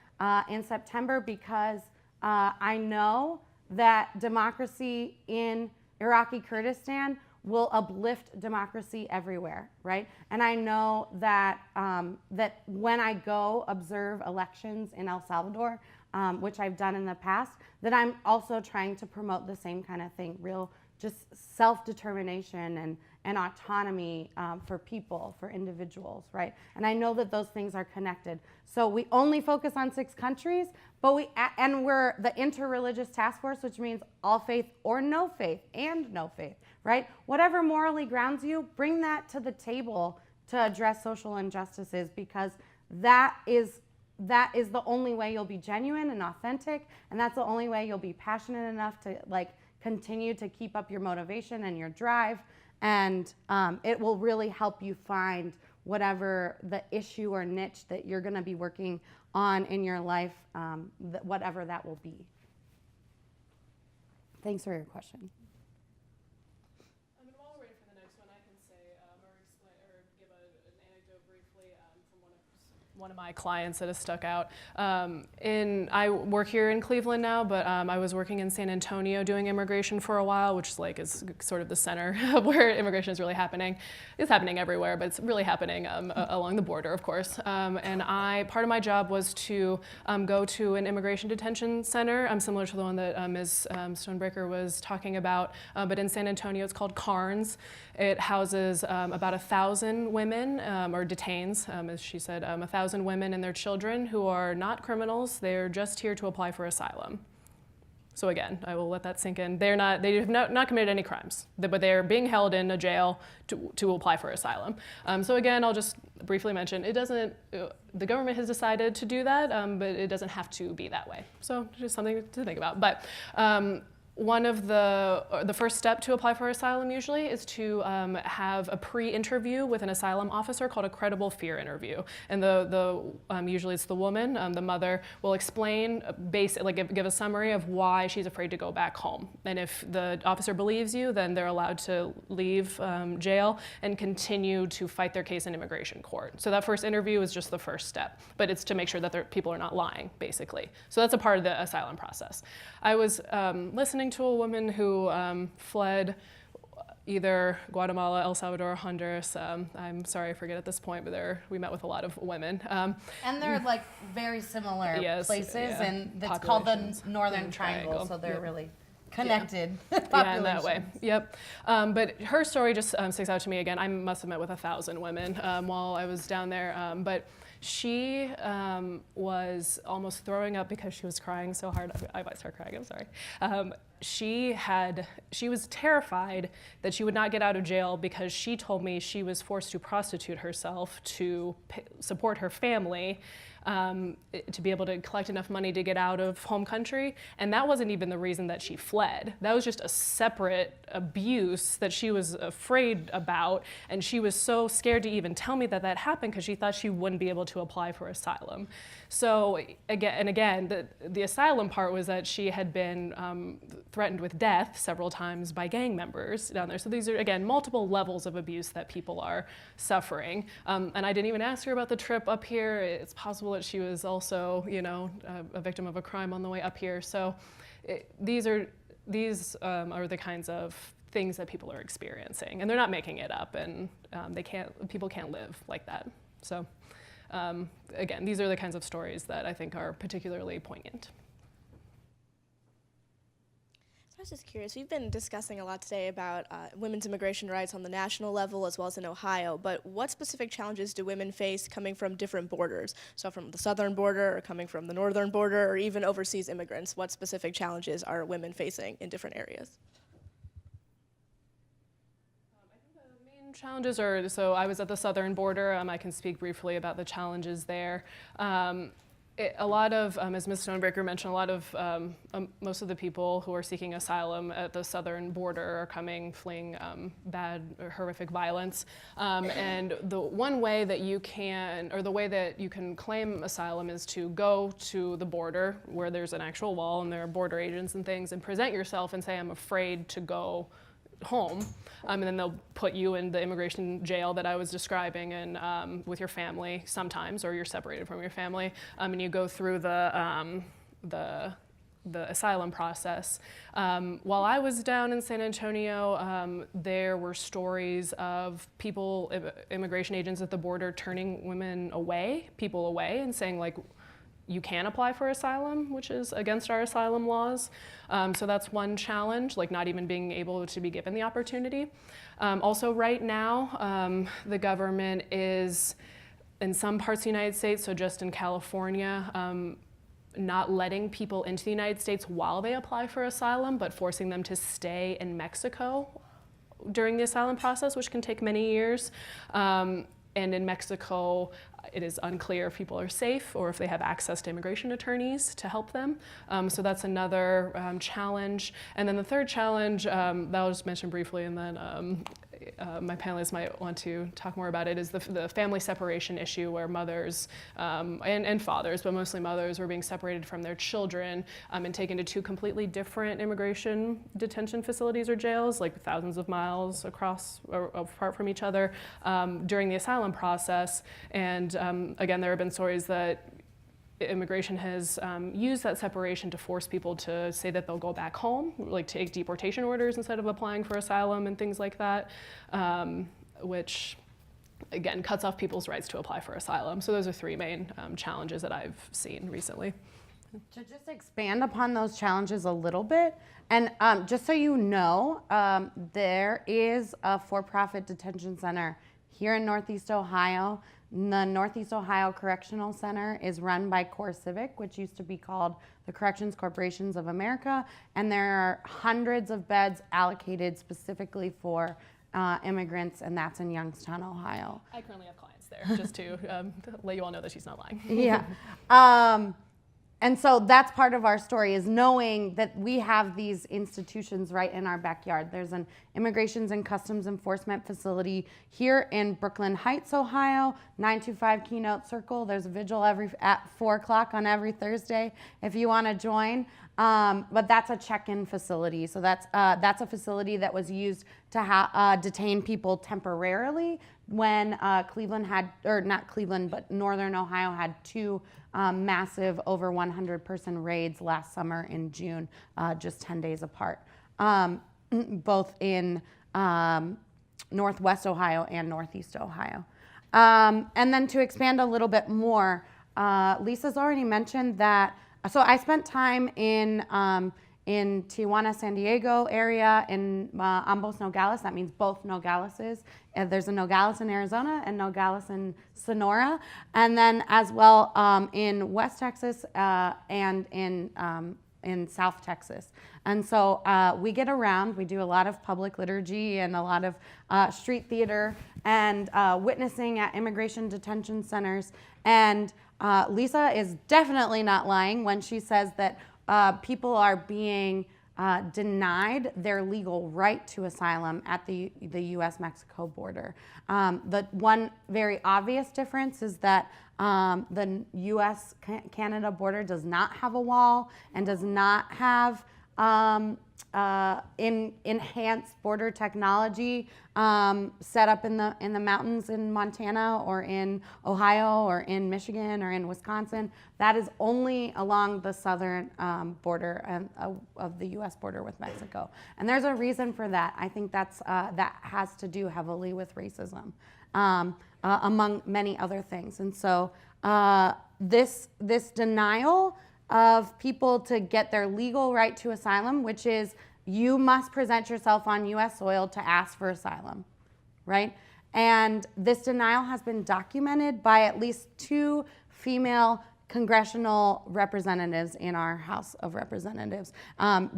in September because I know that democracy in Iraqi Kurdistan will uplift democracy everywhere, right? And I know that, that when I go observe elections in El Salvador, which I've done in the past, that I'm also trying to promote the same kind of thing, real just self-determination and autonomy for people, for individuals, right? And I know that those things are connected. So we only focus on 6 countries, but we're the Interreligious Task Force, which means all faith or no faith, and no faith, right? Whatever morally grounds you, bring that to the table to address social injustices, because that is the only way you'll be genuine and authentic, and that's the only way you'll be passionate enough to continue to keep up your motivation and your drive, and it will really help you find whatever the issue or niche that you're going to be working on in your life, whatever that will be. Thanks for your question. While we're waiting for the next one, I can say or give an anecdote briefly from one of my clients that has stuck out. I work here in Cleveland now, but I was working in San Antonio doing immigration for a while, which is sort of the center of where immigration is really happening. It's happening everywhere, but it's really happening along the border, of course. And part of my job was to go to an immigration detention center, similar to the one that Ms. Stonebreaker was talking about, but in San Antonio it's called Carnes. It houses about 1,000 women, or detains, as she said, 1,000 women and their children who are not criminals. They're just here to apply for asylum. So again, I will let that sink in. They have not committed any crimes, but they're being held in a jail to apply for asylum. So again, I'll just briefly mention, the government has decided to do that, but it doesn't have to be that way. So just something to think about. But one of the first step to apply for asylum usually is to have a pre-interview with an asylum officer called a credible fear interview. And usually it's the woman, the mother, will explain, give a summary of why she's afraid to go back home. And if the officer believes you, then they're allowed to leave jail and continue to fight their case in immigration court. So that first interview is just the first step, but it's to make sure that people are not lying, basically. So that's a part of the asylum process. I was listening to a woman who fled either Guatemala, El Salvador, or Honduras. I'm sorry, I forget at this point, but we met with a lot of women. And they're very similar places, yeah, and it's called the Northern Triangle, so they're really connected. Yeah, in that way. Yep. But her story just sticks out to me again. I must have met with 1,000 women while I was down there, but she was almost throwing up because she was crying so hard. I might start crying, I'm sorry. She was terrified that she would not get out of jail because she told me she was forced to prostitute herself to support her family, to be able to collect enough money to get out of home country. And that wasn't even the reason that she fled. That was just a separate abuse that she was afraid about. And she was so scared to even tell me that happened because she thought she wouldn't be able to apply for asylum. So again, the asylum part was that she had been threatened with death several times by gang members down there. So these are, again, multiple levels of abuse that people are suffering. And I didn't even ask her about the trip up here. It's possible that she was also, a victim of a crime on the way up here. So these are the kinds of things that people are experiencing, and they're not making it up, and people can't live like that. So again, these are the kinds of stories that I think are particularly poignant. So I was just curious, we've been discussing a lot today about women's immigration rights on the national level as well as in Ohio, but what specific challenges do women face coming from different borders? So from the southern border, or coming from the northern border, or even overseas immigrants, what specific challenges are women facing in different areas? Challenges are, so I was at the southern border. I can speak briefly about the challenges there. A lot of, as Ms. Stonebreaker mentioned, a lot of, most of the people who are seeking asylum at the southern border are fleeing bad or horrific violence. And the one way that you can, or the way that you can claim asylum is to go to the border where there's an actual wall and there are border agents and things, and present yourself and say, I'm afraid to go home, and then they'll put you in the immigration jail that I was describing, and with your family sometimes, or you're separated from your family, and you go through the asylum process. While I was down in San Antonio, there were stories of people, immigration agents at the border, turning people away, and saying, like, you can apply for asylum, which is against our asylum laws. So that's one challenge, like not even being able to be given the opportunity. Also right now, the government is, in some parts of the United States, so just in California, not letting people into the United States while they apply for asylum, but forcing them to stay in Mexico during the asylum process, which can take many years. And in Mexico, it is unclear if people are safe or if they have access to immigration attorneys to help them. So that's another challenge. And then the third challenge that I'll just mention briefly, and then my panelists might want to talk more about it, is the family separation issue, where mothers and fathers, but mostly mothers, were being separated from their children and taken to two completely different immigration detention facilities or jails, like thousands of miles across or apart from each other, during the asylum process. And again, there have been stories that immigration has used that separation to force people to say that they'll go back home, like take deportation orders instead of applying for asylum and things like that, which again cuts off people's rights to apply for asylum. So those are three main challenges that I've seen recently. To just expand upon those challenges a little bit, and just so you know, there is a for-profit detention center here in Northeast Ohio. The Northeast Ohio Correctional Center is run by CoreCivic, which used to be called the Corrections Corporations of America, and there are hundreds of beds allocated specifically for immigrants, and that's in Youngstown, Ohio. I currently have clients there, just to let you all know that she's not lying. Yeah. And so that's part of our story, is knowing that we have these institutions right in our backyard. There's an Immigrations and Customs Enforcement facility here in Brooklyn Heights, Ohio, 925 Keynote Circle. There's a vigil at 4 o'clock on every Thursday if you want to join. But that's a check-in facility. So that's a facility that was used to detain people temporarily when Cleveland had, or not Cleveland, but Northern Ohio had two massive over 100-person raids last summer in June, just 10 days apart, both in Northwest Ohio and Northeast Ohio. And then to expand a little bit more, Lisa's already mentioned that, so I spent time in Tijuana, San Diego area, in ambos Nogales. That means both Nogaleses. There's a Nogales in Arizona and Nogales in Sonora. And then as well in West Texas and in South Texas. And so we get around, we do a lot of public liturgy and a lot of street theater and witnessing at immigration detention centers. And Lisa is definitely not lying when she says that people are being denied their legal right to asylum at the U.S.-Mexico border. The one very obvious difference is that the U.S.-Canada border does not have a wall and does not have enhanced border technology set up in the mountains in Montana or in Ohio or in Michigan or in Wisconsin. That is only along the southern border of the U.S. border with Mexico. And there's a reason for that. I think that has to do heavily with racism, among many other things. And so this denial of people to get their legal right to asylum, which is you must present yourself on U.S. soil to ask for asylum, right? And this denial has been documented by at least 2 female congressional representatives in our House of Representatives.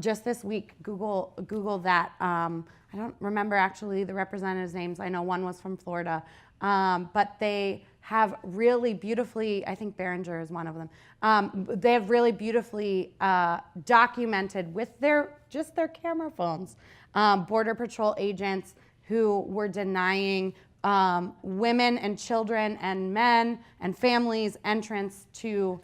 Just this week, Google that. I don't remember actually the representatives' names. I know one was from Florida, but they have really beautifully, I think Behringer is one of them, they have really beautifully documented with just their camera phones, Border Patrol agents who were denying women and children and men and families entrance to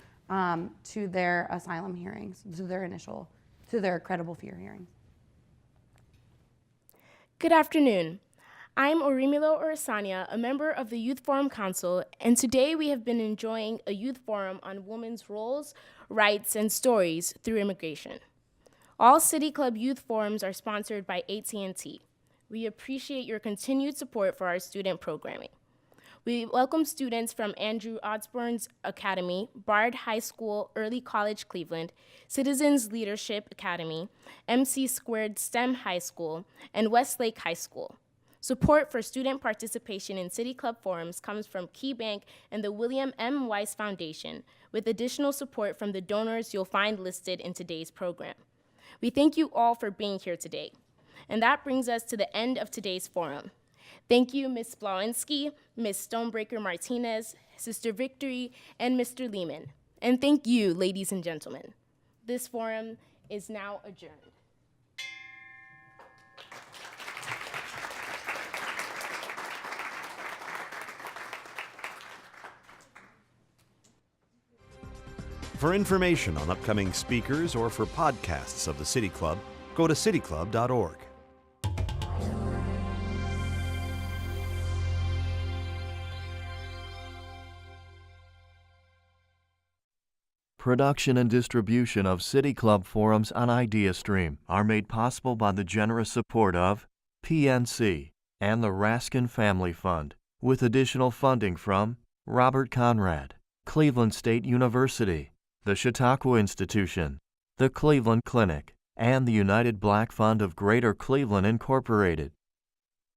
their asylum hearings, to their credible fear hearings. Good afternoon. I'm Orimilo Orisanya, a member of the Youth Forum Council, and today we have been enjoying a youth forum on women's roles, rights, and stories through immigration. All City Club youth forums are sponsored by AT&T. We appreciate your continued support for our student programming. We welcome students from Andrew Osborne's Academy, Bard High School, Early College Cleveland, Citizens Leadership Academy, MC Squared STEM High School, and Westlake High School. Support for student participation in City Club forums comes from KeyBank and the William M. Weiss Foundation, with additional support from the donors you'll find listed in today's program. We thank you all for being here today. And that brings us to the end of today's forum. Thank you, Ms. Splawinski, Ms. Stonebreaker Martinez, Sister Victory, and Mr. Lehman. And thank you, ladies and gentlemen. This forum is now adjourned. For information on upcoming speakers or for podcasts of the City Club, go to cityclub.org. Production and distribution of City Club forums on IdeaStream are made possible by the generous support of PNC and the Raskin Family Fund, with additional funding from Robert Conrad, Cleveland State University, the Chautauqua Institution, the Cleveland Clinic, and the United Black Fund of Greater Cleveland Incorporated.